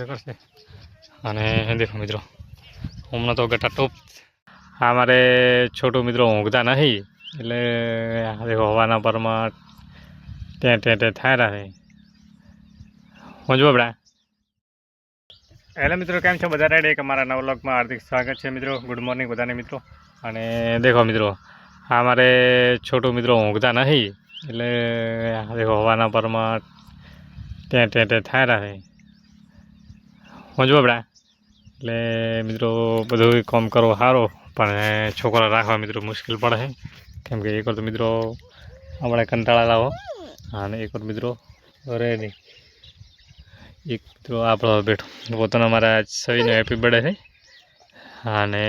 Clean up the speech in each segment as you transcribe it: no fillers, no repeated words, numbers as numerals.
करसे देखो मित्रों हमने तो गटा टॉप हमारे छोटू मित्रों ऊँघता नहीं એટલે देखो हवाना पर में टे टे टे थाय रहे समझो बड़ा हेलो मित्रों केम छो बधा रेडी एक अमारा नवा व्लॉग में हार्दिक स्वागत है मित्रों। गुड मॉर्निंग बधाने मित्रों। अने देखो मित्रों हमारे छोटू मित्रों ऊँघता नहीं એટલે देखो हवाना पर में टे टे टे थाय रहे समझो बड़ा એટલે मित्रों બધું કામ કરો સારો પણ છોકરા રાખવા मित्रों मुश्किल પડે છે કેમ કે એક વાર તો मित्रों આપણે કંટાળા લાવો અને એક વાર मित्रों રહે નહીં एक मित्रों आप बैठो पोताना मारा सभी ने हैप्पी बर्थडे है અને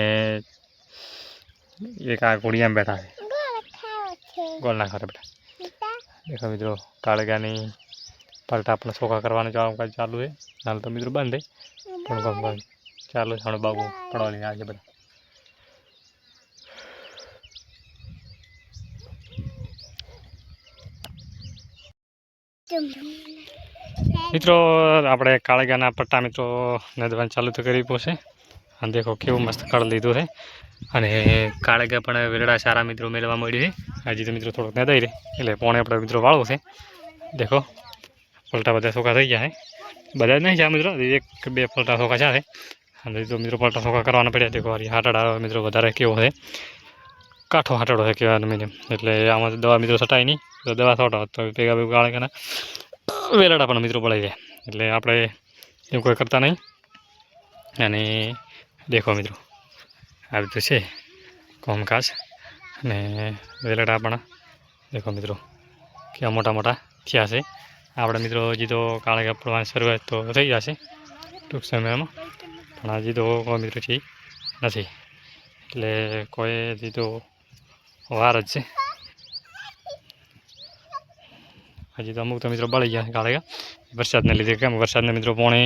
एक आ कुड़िया में बैठा है गोल ना खा बेटा। देखो मित्रों काळगानी पलटा अपने सोखा करवाने काम चालू है हाल तो मित्रों बंद है पण काम चालू है। हमारे बाबू पढ़वा लेने आगे बड़ा मित्रों આપણે કાળગાના પટ્ટા મિત્રો નદવાન ચાલુ તો કરી પોસે અને देखो કેવું મસ્ત કળ લીધું છે અને કાળગા પણ વેરડા સારા મિત્રો મેળવા મળ્યું છે આજે તો મિત્રો થોડોક નદાઈ રે એટલે પોણે આપણે મિત્રો વાળો છે। देखो પલટા બધા સોખા થઈ ગયા છે બધા જ નહીં છે મિત્રો એક બે પલટા સોખા છે અને તો મિત્રો પલટા સોખા કરવાના પડ્યા। देखो આ હાટડા મિત્રો વધારે કેવો છે કાઠો હાટડો છે કેવાનો મીડિયમ એટલે આમાં દવા મિત્રો છટાય નહીં તો દવા છોટો તો ભેગા ભેગું કાળગાના વેરડા પણ મિત્રો પડાઈ જાય એટલે આપણે એવું કોઈ કરતા નહીં। અને देखो मित्रों आ तो है कामकाज ने वेलड़ा पण देखो मित्रों क्या मोटा मोटा थया से आपणे मित्रों हजी तो काळगा पड़वानी शरूआत तो थई जशे टूंक समय में पण हजी तो कोई मित्रों थी नहीं एटले कोई हजी तो वार ज छे। हजी तो अमुक तो मित्रों बळी गया काळगा वरसाद ने लीधे केम वरसाद ने मित्रों पोणे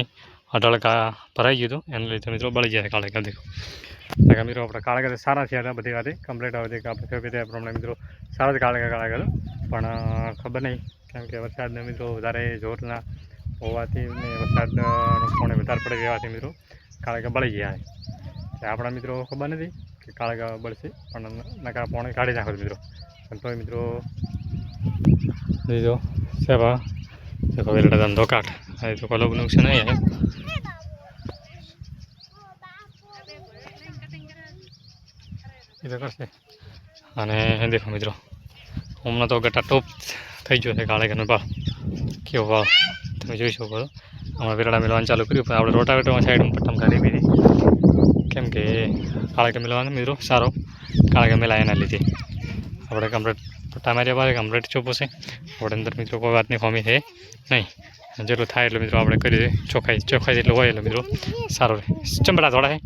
अढळका भराई गयुं हतुं एने लीधे मित्रों बळी गया काळगा। देखो देखा मित्रों अपना काळगा तो सारा थया हता बधी वाते कम्प्लीट आवे देख आपणे कहे ते प्रमाणे मित्रों सारा ज काळगा पण खबर नहीं केम के वरसाद ने मित्रों वधारे जोरना होवाथी ने वरसादनो पोणे वधारे पड़ी रहेवाथी मित्रों काळगा बळी गया है। आपणा मित्रों खबर नहीं कि काळगा बळशे पण नका पोणे काढी नाखो मित्रों पण तोय मित्रों जो सेवा देखो वेलड़ा धंधो काट अरे तो कोई नुकसान नहीं है। इधर करसे अने देखो मित्रों हमने तो गटा टॉप थई गयो छे काळगानो भाव केवो भाव तमे जोई शको छो। हमारे वेलड़ा मिलवान चालू कर्युं पण आपणे रोटावेटर में साइड में पट्टम काढी दीधी केम के काळगा मिलवानो मित्रों सारो काळगा मिलाय एना लीधे आपणे कम्प्लीट पट्टा मार्या बाद कम्प्लीट चोपो छे आपणे अंदर मित्रों कोई वातनी खामी है नहीं जेटલું થાય એટલે મિત્રો આપણે કરી દઈએ ચોખ્ખાઈ જેટલું હોય એટલે મિત્રો સારું રહે। ચંબડા થોડા છે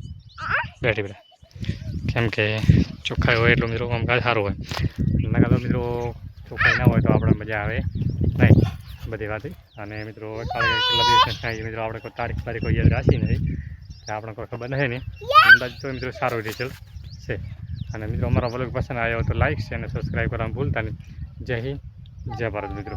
બેઠી બેઠા કેમ કે ચોખ્ખાઈ હોય એટલું મિત્રો કામકાજ સારું હોય નકા તો મિત્રો ચોખ્ખાઈ ના હોય તો આપણે મજા આવે નહીં બધી વાતે। અને મિત્રો કાલે કેટલા દિવસ થાય મિત્રો આપણે કોઈ તારીખ કોઈ યાદ રાખી નથી આપણે કોઈ ખબર નથી ને અંદાજ તો મિત્રો સારો રિઝલ્ટ છે। અને મિત્રો અમારો વ્લોગ પસંદ આવ્યો તો લાઈક છે અને સબસ્ક્રાઈબ કરવાનું ભૂલતા નહીં। જય હિન્દ જય ભારત મિત્રો।